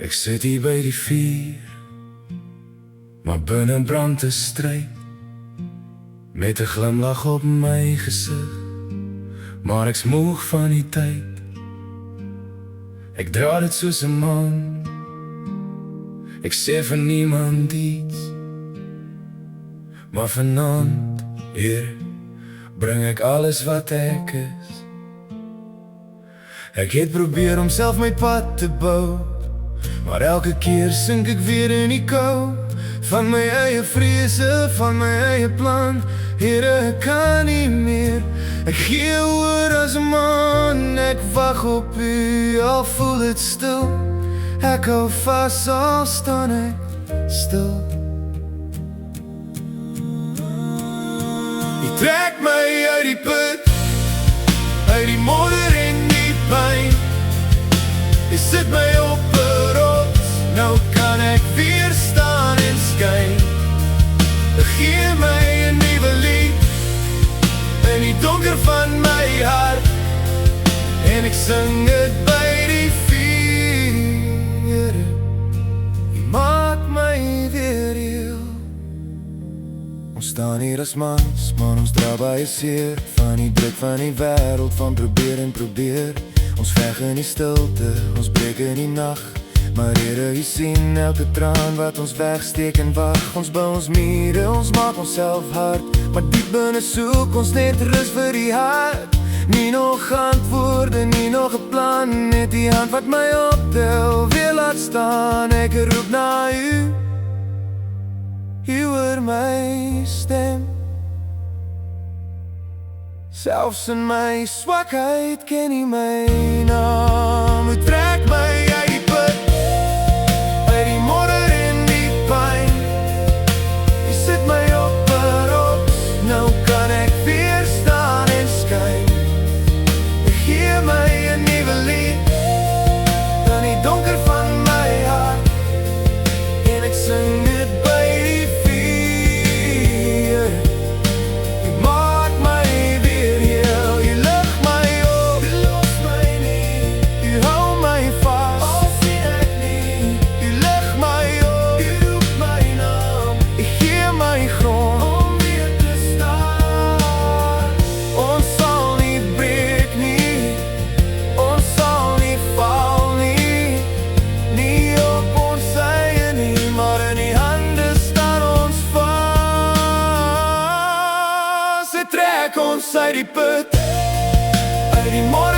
Ek sit hier by die vuur, maar binne brand 'n stryd, met 'n glimlag op my gesig, maar ek's moeg van die tyd. Ek dra dit soos 'n man, ek sê vir niemand iets, maar vanaand, Here, bring ek alles wat ek is. Ek het probeer om self my pad te bou, maar elke keer sink ek weer in die kou van my eie vrese, van my eie plan. Here, ek kan nie meer, ek gee oor as 'n man. Ek wag op U, al voel dit stil. Ek hou vas, al staan ek stil. U trek my uit die put, uit die modder en die pyn. U sit my op 'n rots, nou kan ek weer staan en skyn. Gee my 'n nuwe lied in die donker van my hart, en ek sing dit by die vuur. U maak my weer heel. Ons staan hier as mans, maar ons dra baie seer, van die druk van die wêreld, van probeer en probeer. Ons veg in die stilte, ons breek in die nag, maar Here, U sien elke traan wat ons wegsteek en wag. Ons bou ons mure, ons maak onsself hard, maar diep binne soek ons net rus vir die hart. Nie nog antwoorde, nie nog 'n plan, net die hand wat my optel, weer laat staan. Ek roep na U, U hoor my stem. Selfs in my swakheid ken U my naam. U trek my uit die put, uit die modder en die pyn. U sit my op 'n rots, nou kan ek weer staan en skyn. U gee my 'n nuwe lied in die donker van my hart, en ek sing dit by die vuur. U maak my weer heel. U lig my op, U los my nie. U hou my vas, al sien ek nie. U lig my op, U roep my naam. U gee my grond om weer te staan. Ons sal nie breek nie, ons sal nie val nie, nie op ons eie nie, maar in U hande staan ons vas. U trek ons uit die put, uit die modder